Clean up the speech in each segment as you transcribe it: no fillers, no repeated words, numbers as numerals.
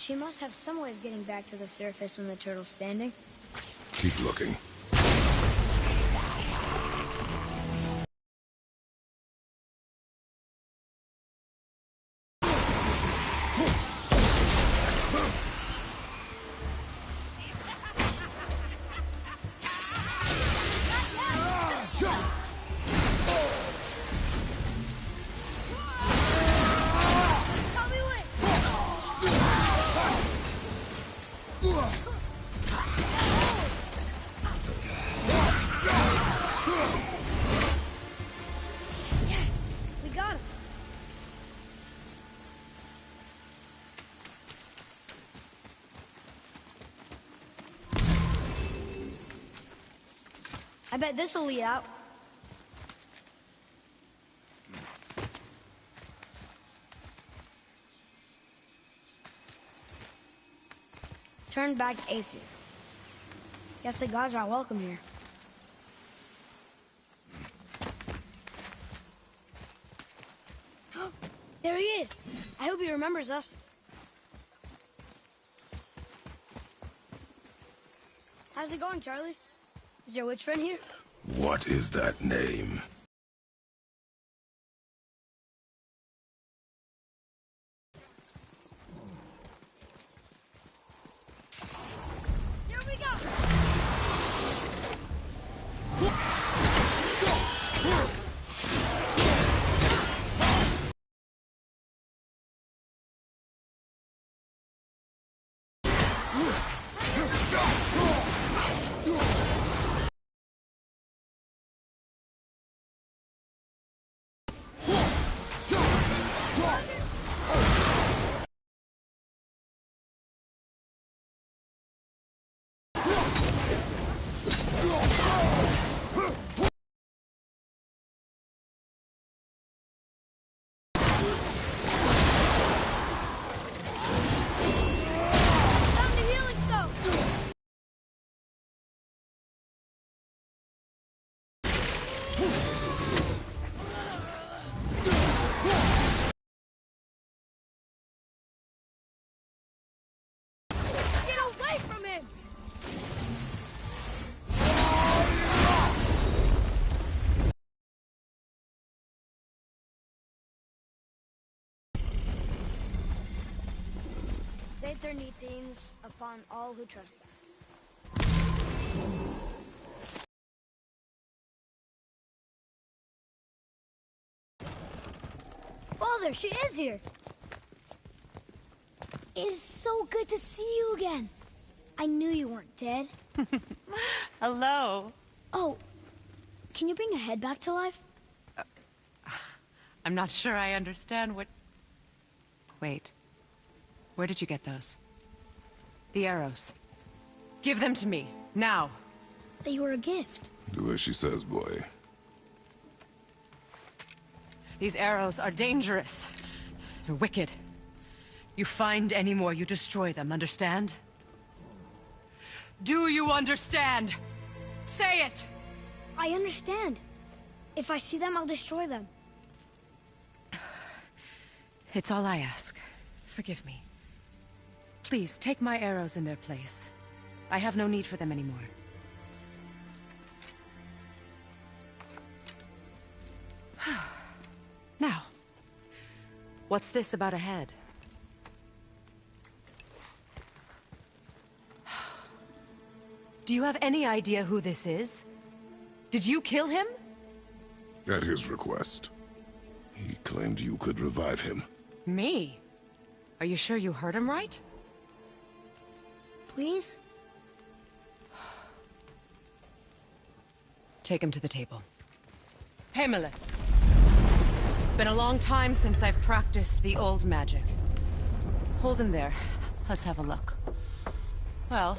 She must have some way of getting back to the surface when the turtle's standing. Keep looking. I bet this'll lead out. Turn back to Aesir. Guess the gods aren't welcome here. There he is! I hope he remembers us. How's it going, Charlie? Is your witch friend here? What is that name? Here we go! Aeternethines upon all who trespass. Father, she is here! It's so good to see you again. I knew you weren't dead. Hello. Oh, can you bring a head back to life? I'm not sure I understand what... Wait. Where did you get those? The arrows. Give them to me, now. They were a gift. Do as she says, boy. These arrows are dangerous. They're wicked. You find any more, you destroy them, understand? Do you understand? Say it! I understand. If I see them, I'll destroy them. It's all I ask. Forgive me. Please, take my arrows in their place. I have no need for them anymore. Now, what's this about a head? Do you have any idea who this is? Did you kill him? At his request. He claimed you could revive him. Me? Are you sure you heard him right? Please? Take him to the table. Himalith. It's been a long time since I've practiced the old magic. Hold him there. Let's have a look. Well,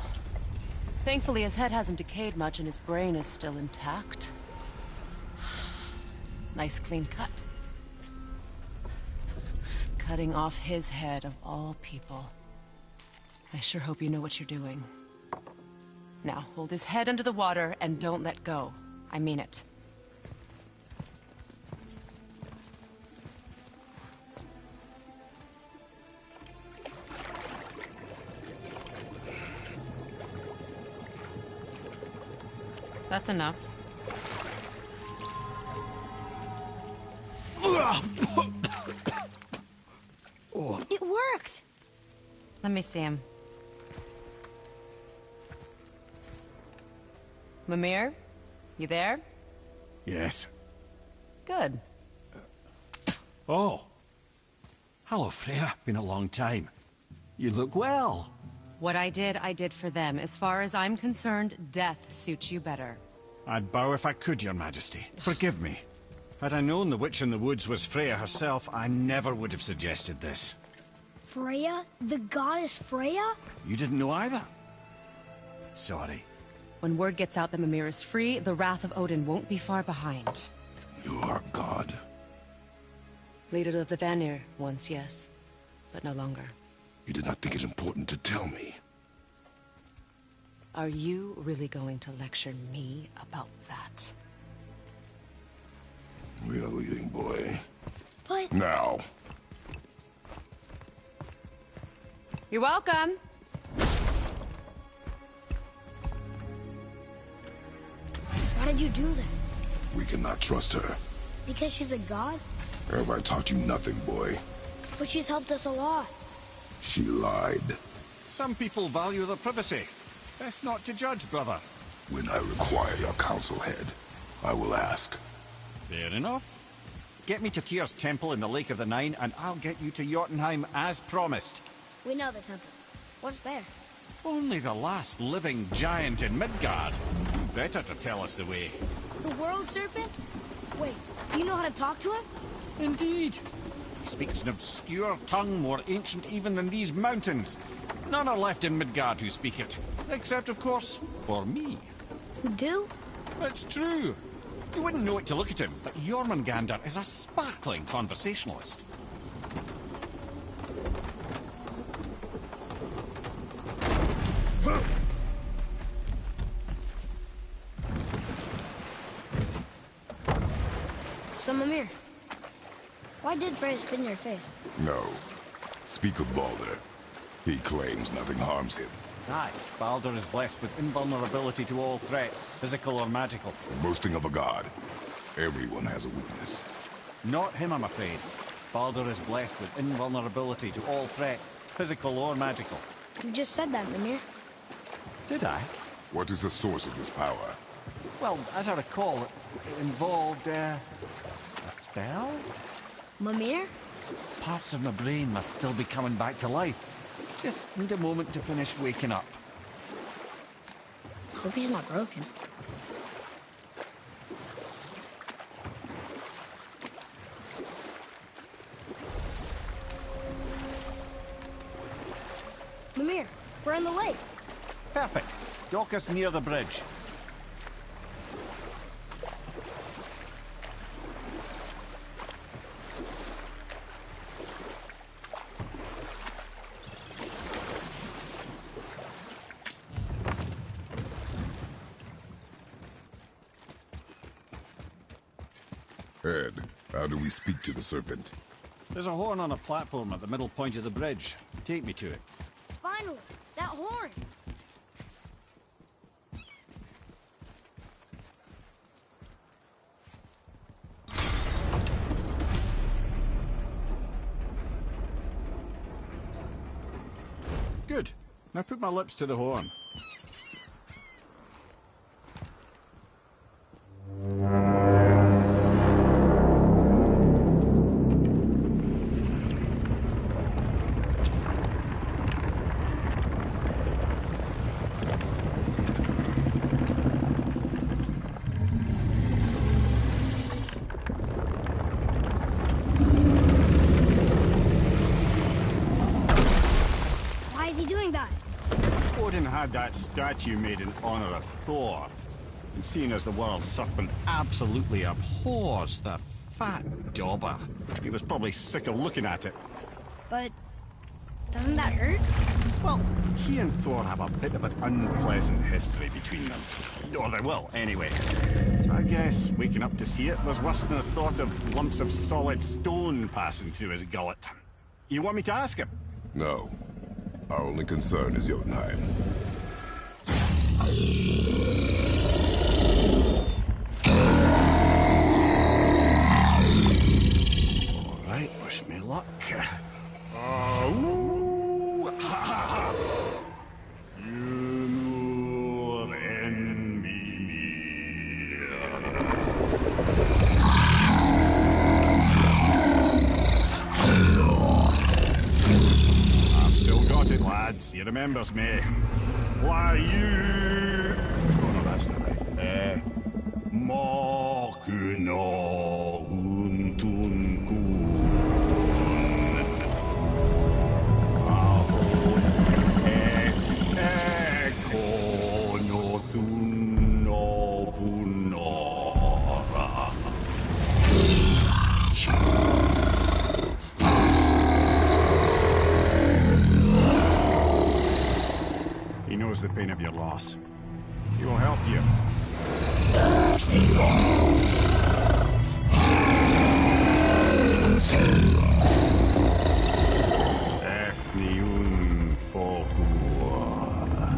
thankfully his head hasn't decayed much and his brain is still intact. Nice clean cut. Cutting off his head of all people. I sure hope you know what you're doing. Now, hold his head under the water and don't let go. I mean it. That's enough. It worked! Let me see him. Mimir? You there? Yes. Good. Oh. Hello, Freya. Been a long time. You look well. What I did for them. As far as I'm concerned, death suits you better. I'd bow if I could, Your Majesty. Forgive me. Had I known the witch in the woods was Freya herself, I never would have suggested this. Freya? The goddess Freya? You didn't know either? Sorry. When word gets out that Mimir is free, the wrath of Odin won't be far behind. You are God. Leader of the Vanir, once, yes. But no longer. You did not think it important to tell me. Are you really going to lecture me about that? We are leaving, boy. But... Now. You're welcome! Why did you do that? We cannot trust her. Because she's a god? Have I taught you nothing, boy? But she's helped us a lot. She lied. Some people value their privacy. Best not to judge, brother. When I require your council head, I will ask. Fair enough. Get me to Tyr's temple in the Lake of the Nine, and I'll get you to Jotunheim as promised. We know the temple. What's there? Only the last living giant in Midgard. Better to tell us the way. The world serpent? Wait, do you know how to talk to him? Indeed. He speaks an obscure tongue more ancient even than these mountains. None are left in Midgard who speak it. Except, of course, for me. Who do? It's true. You wouldn't know it to look at him, but Jormungandr is a sparkling conversationalist. So, Mimir, why did Freya spit in your face? No. Speak of Baldur. He claims nothing harms him. Aye, Baldur is blessed with invulnerability to all threats, physical or magical. Boasting of a god. Everyone has a weakness. Not him, I'm afraid. Baldur is blessed with invulnerability to all threats, physical or magical. You just said that, Mimir. Did I? What is the source of this power? Well, as I recall, it involved, a spell? Mimir? Parts of my brain must still be coming back to life. Just need a moment to finish waking up. Hope he's not broken. Mimir, we're in the lake. Perfect. Dock us near the bridge. Ed, how do we speak to the serpent? There's a horn on a platform at the middle point of the bridge. Take me to it. Finally, that horn. Good. Now put my lips to the horn. Why is he doing that? Odin had that statue made in honor of Thor. And seeing as the world serpent absolutely abhors the fat dauber, he was probably sick of looking at it. But doesn't that hurt? Well, he and Thor have a bit of an unpleasant history between them. Or they will, anyway. So I guess waking up to see it was worse than the thought of lumps of solid stone passing through his gullet. You want me to ask him? No. Our only concern is Jotunheim. he remembers me. Why you... Oh no, that's not right. Mokuno Untun Kun. Eko no Tun no Vunora. He knows the pain of your loss. He will help you. Efniun Fokuara.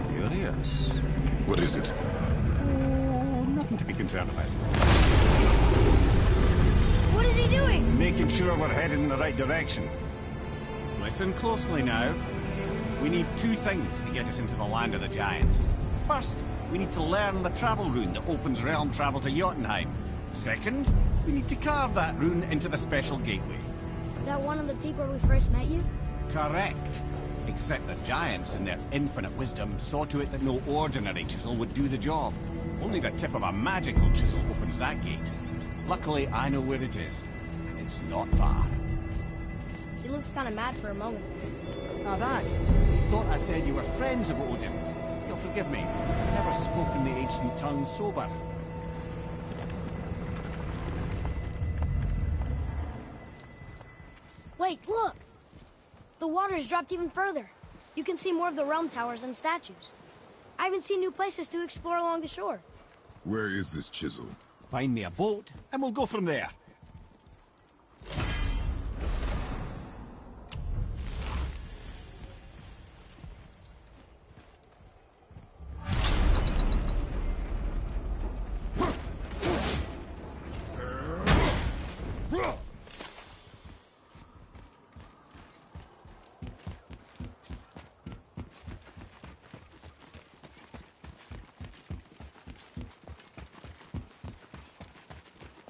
Curious. What is it? Oh, nothing to be concerned about. What is he doing? Making sure we're headed in the right direction. Listen closely now. We need two things to get us into the land of the Giants. First, we need to learn the travel rune that opens realm travel to Jotunheim. Second, we need to carve that rune into the special gateway. That one of the people we first met you? Correct. Except the Giants, in their infinite wisdom, saw to it that no ordinary chisel would do the job. Only the tip of a magical chisel opens that gate. Luckily, I know where it is, and it's not far. He looks kind of mad for a moment. Now that, you thought I said you were friends of Odin. You'll forgive me. I've never spoken the ancient tongue sober. Wait, look! The water's dropped even further. You can see more of the realm towers and statues. I even see new places to explore along the shore. Where is this chisel? Find me a boat, and we'll go from there.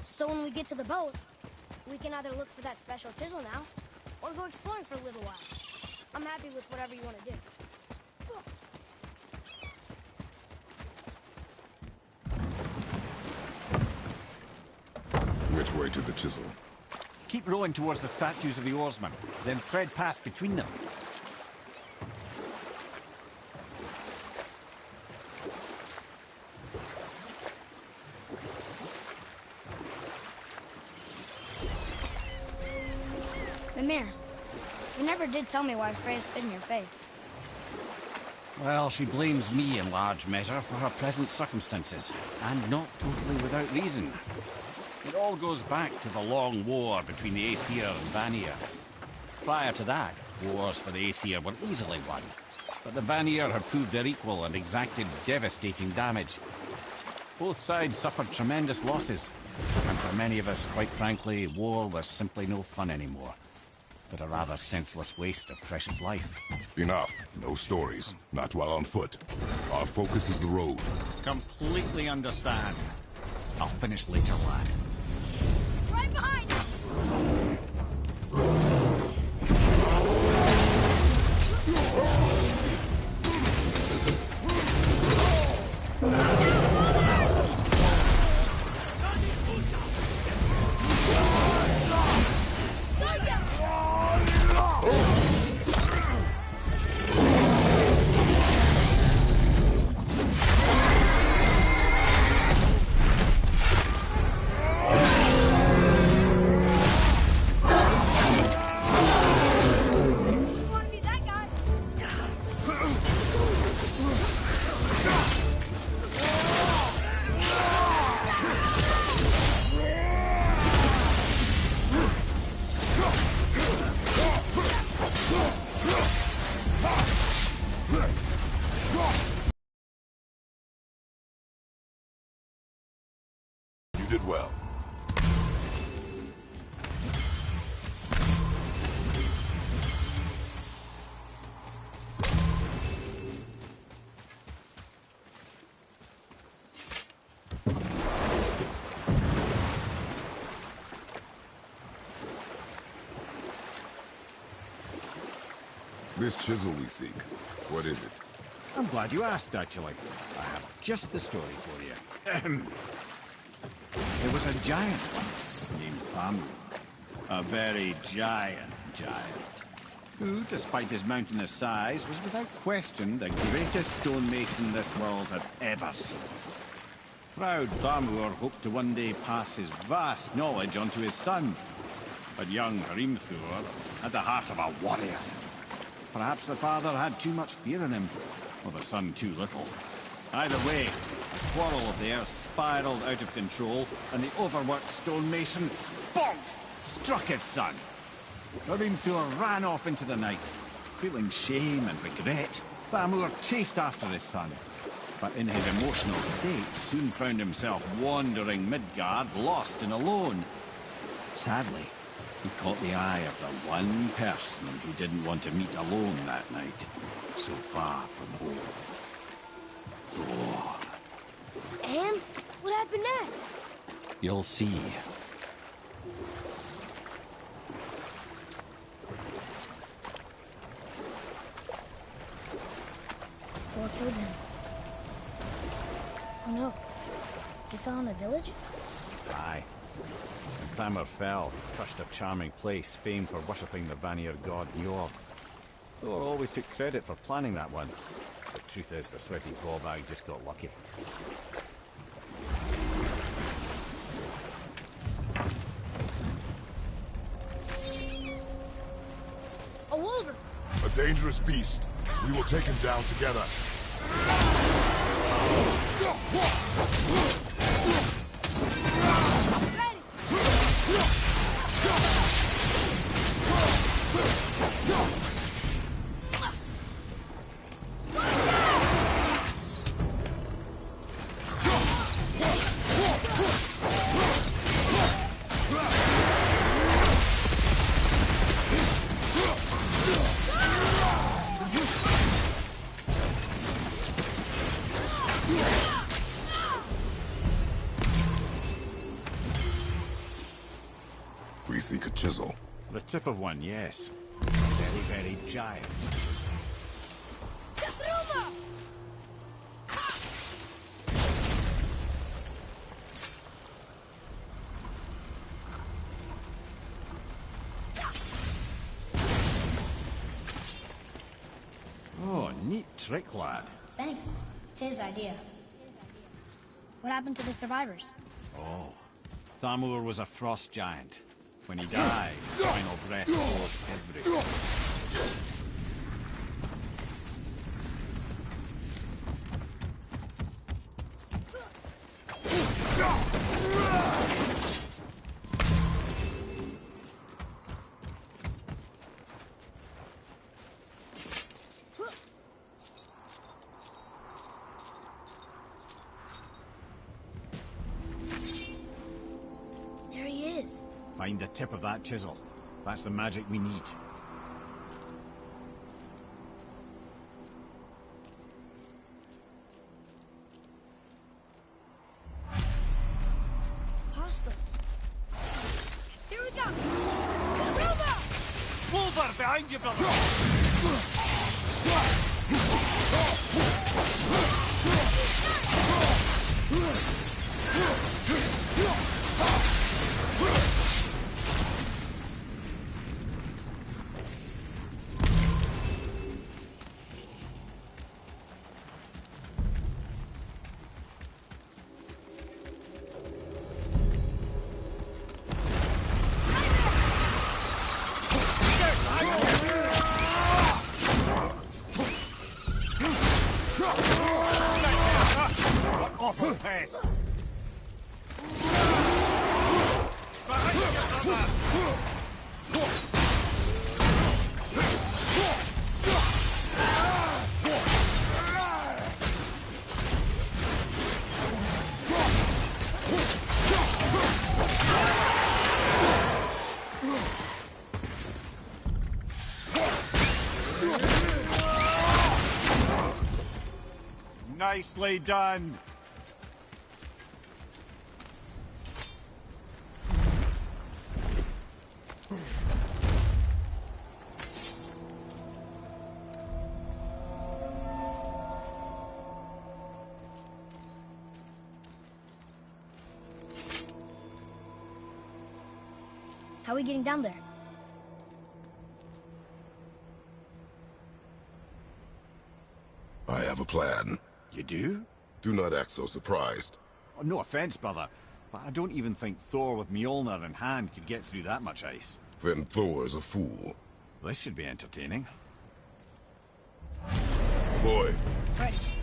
So when we get to the boat, we can either look for that special chisel now, or go exploring for a little while. I'm happy with whatever you want to do. Which way to the chisel? Keep rowing towards the statues of the oarsmen, then thread past between them. Mimir, you never did tell me why Freya spit in your face. Well, she blames me in large measure for her present circumstances, and not totally without reason. It all goes back to the long war between the Aesir and Vanir. Prior to that, wars for the Aesir were easily won, but the Vanir had proved their equal and exacted devastating damage. Both sides suffered tremendous losses, and for many of us, quite frankly, war was simply no fun anymore, but a rather senseless waste of precious life. Enough. No stories. Not while on foot. Our focus is the road. Completely understand. I'll finish later, lad. Right behind you! This chisel we seek, what is it? I'm glad you asked, actually. I have just the story for you. There was a giant once named Thamur. A very giant, who, despite his mountainous size, was without question the greatest stonemason this world had ever seen. Proud Thamur hoped to one day pass his vast knowledge on to his son. But young Hrimthur had the heart of a warrior. Perhaps the father had too much fear in him, or the son too little. Either way, a quarrel of theirs spiraled out of control, and the overworked stonemason, bonk, struck his son. Hrimthur ran off into the night. Feeling shame and regret, Thamur chased after his son. But in his emotional state, soon found himself wandering Midgard, lost and alone. Sadly, he caught the eye of the one person he didn't want to meet alone that night, so far from home. Thor. And what happened next? You'll see. Thor killed him. Oh no. He fell in a village? Aye. When Thamur fell, he crushed a charming place famed for worshipping the Vanir god Njord. Thor always took credit for planning that one. The truth is, the sweaty ballbag just got lucky. A wolverine! A dangerous beast. We will take him down together. We seek a chisel. The tip of one, yes. Very, very giant. Oh, neat trick, lad. Thanks. His idea. What happened to the survivors? Oh, Thamur was a frost giant. When he died, his final breath froze everything. There he is. Find the tip of that chisel. That's the magic we need. Hostile. Here we go! Ruma! Wolver, behind you, brother! Awful pest! Behind you, brother! Nicely done! How are we getting down there? I have a plan. You do? Do not act so surprised. Oh, no offense, brother, but I don't even think Thor with Mjolnir in hand could get through that much ice. Then Thor is a fool. This should be entertaining. Boy, Ready.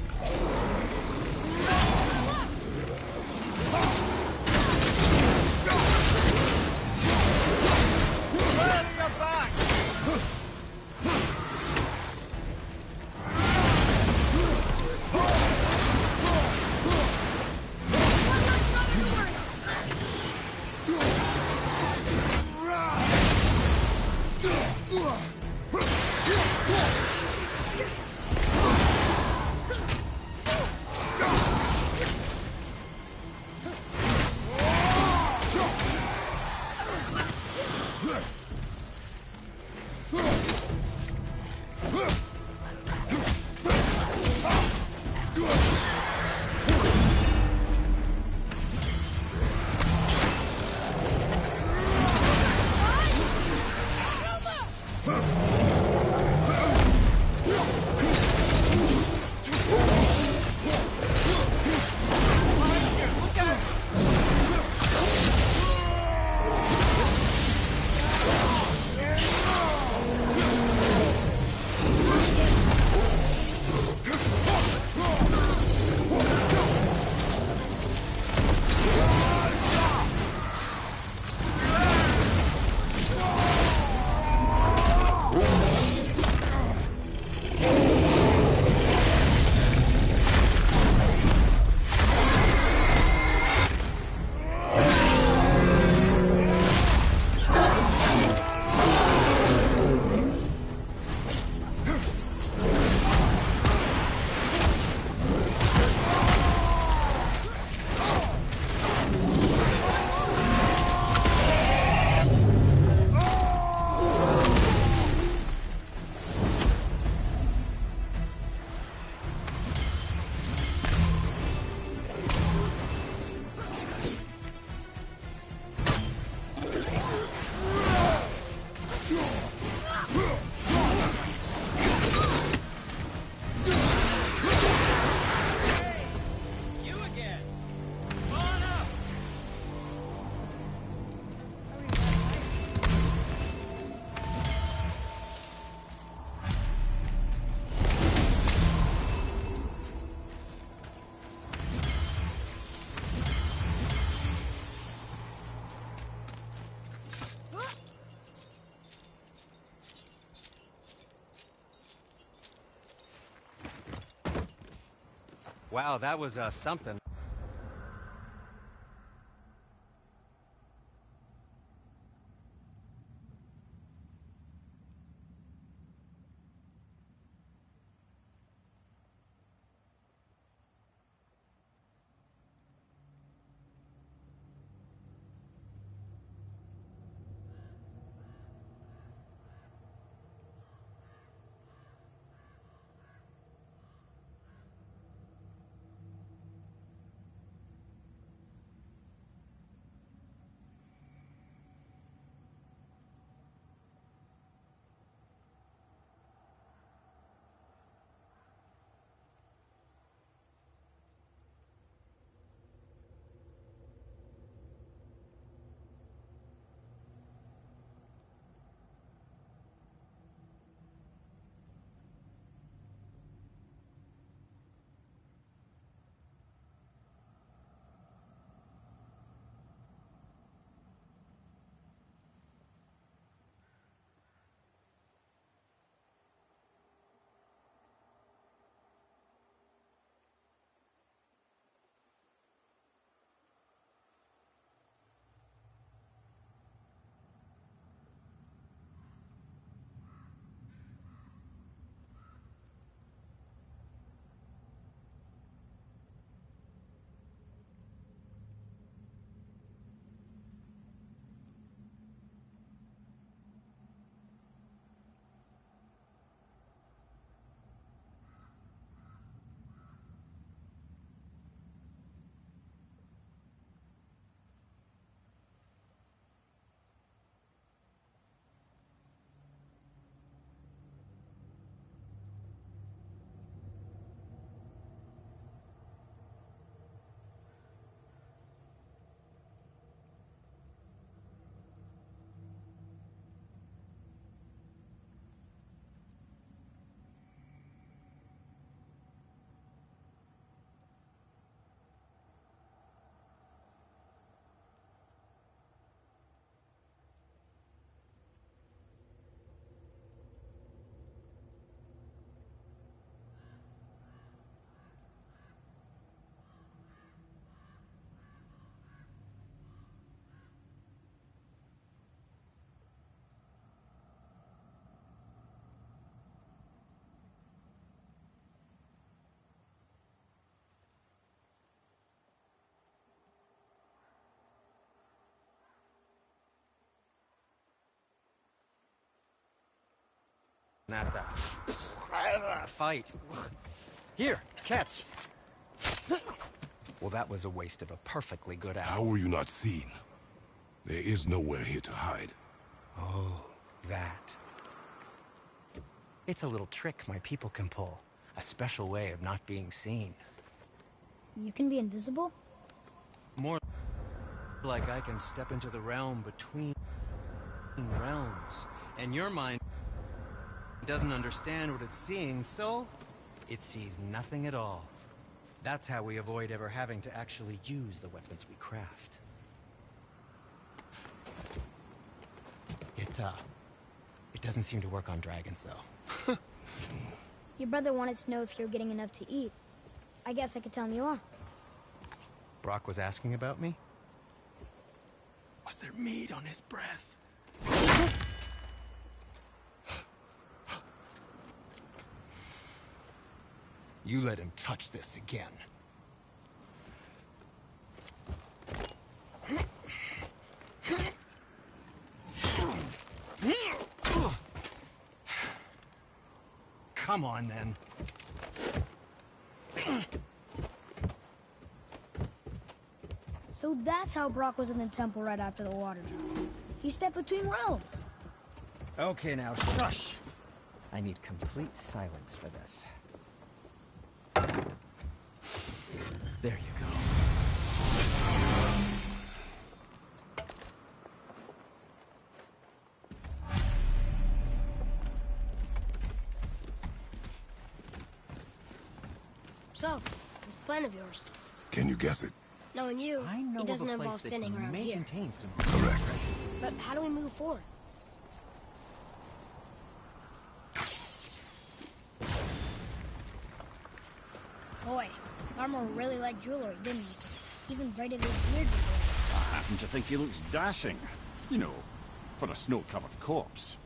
Wow, that was something. at that fight. Here, catch. Well, that was a waste of a perfectly good How hour. were you not seen? There is nowhere here to hide. Oh, that. It's a little trick my people can pull. A special way of not being seen. You can be invisible? More like I can step into the realm between realms. And your mind doesn't understand what it's seeing, so it sees nothing at all. That's how we avoid ever having to actually use the weapons we craft. It doesn't seem to work on dragons, though. Your brother wanted to know if you're getting enough to eat. I guess I could tell him you are. Brock was asking about me? Was there meat on his breath? You let him touch this again. Come on, then. So that's how Brock was in the temple right after the water drop. He stepped between realms. Okay, now, shush. I need complete silence for this. There you go. So, this plan of yours. Can you guess it? Knowing you, I know it doesn't of a involve place that standing around may here. contain some. Correct. But how do we move forward? Boy, Armor really liked jewelry, didn't he? Even braided his beard before. I happen to think he looks dashing. You know, for a snow-covered corpse.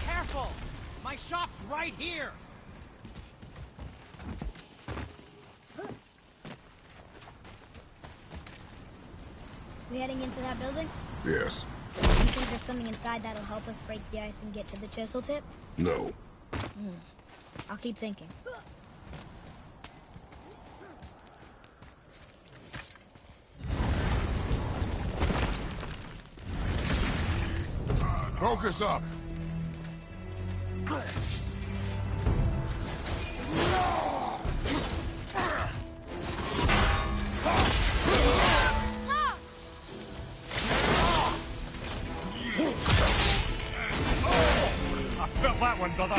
Careful! My shop's right here! We heading into that building? Yes. You think there's something inside that'll help us break the ice and get to the chisel tip? No. I'll keep thinking. Focus up. I felt that one, brother.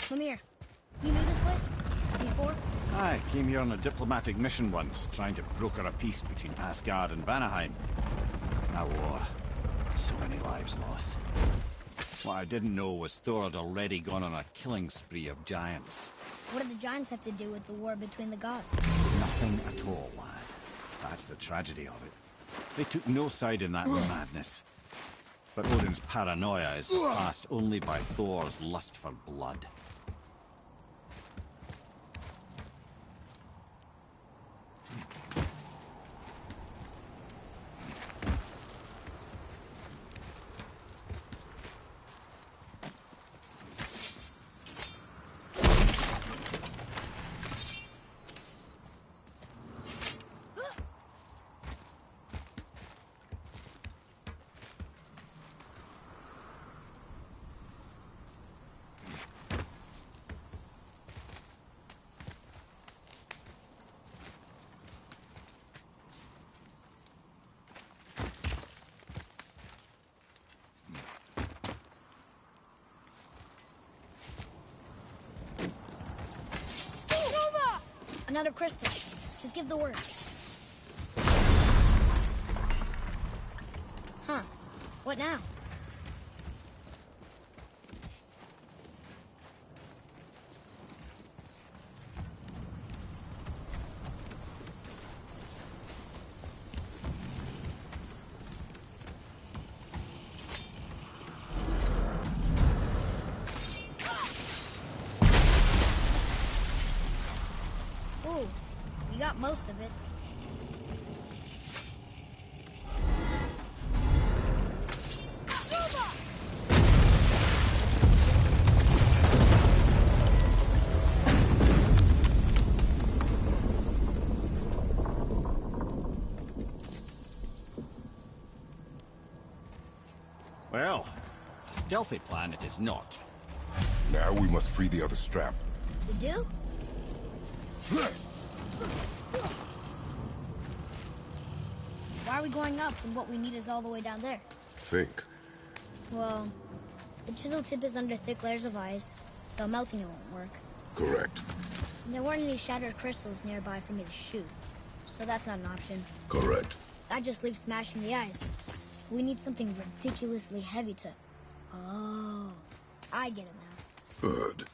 Come here. You knew this place? Before? I came here on a diplomatic mission once, trying to broker a peace between Asgard and Vanaheim. A war. So many lives lost. What I didn't know was Thor had already gone on a killing spree of giants. What do the giants have to do with the war between the gods? Nothing at all, lad. That's the tragedy of it. They took no side in that madness. But Odin's paranoia is surpassed only by Thor's lust for blood. Another crystal. Just give the word. Huh. What now? Ooh, you got most of it. Well, a stealthy plan it is not. Now we must free the other strap. We do? Why are we going up when what we need is all the way down there? Think. Well, the chisel tip is under thick layers of ice, so melting it won't work. Correct. And there weren't any shattered crystals nearby for me to shoot, so that's not an option. Correct. That just leaves smashing the ice. We need something ridiculously heavy to... Oh, I get it now. Good.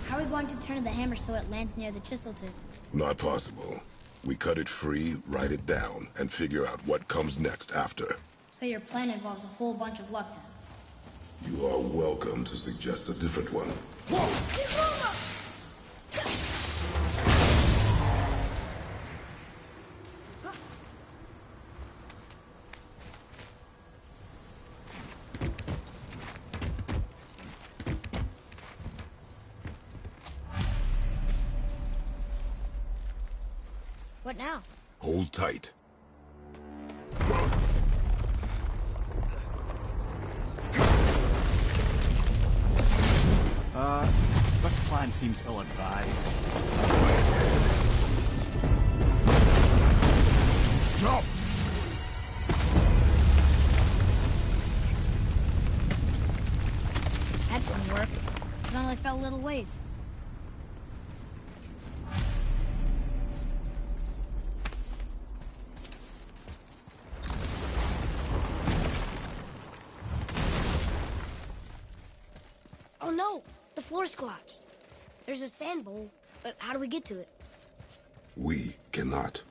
How are we going to turn the hammer so it lands near the chisel tip? Not possible. We cut it free, write it down, and figure out what comes next after. So your plan involves a whole bunch of luck then? You are welcome to suggest a different one. What now? Hold tight. This plan seems ill-advised. Jump! That didn't work. It only fell a little ways. Oh no! The floor's collapsed. There's a sand bowl, but how do we get to it? We cannot.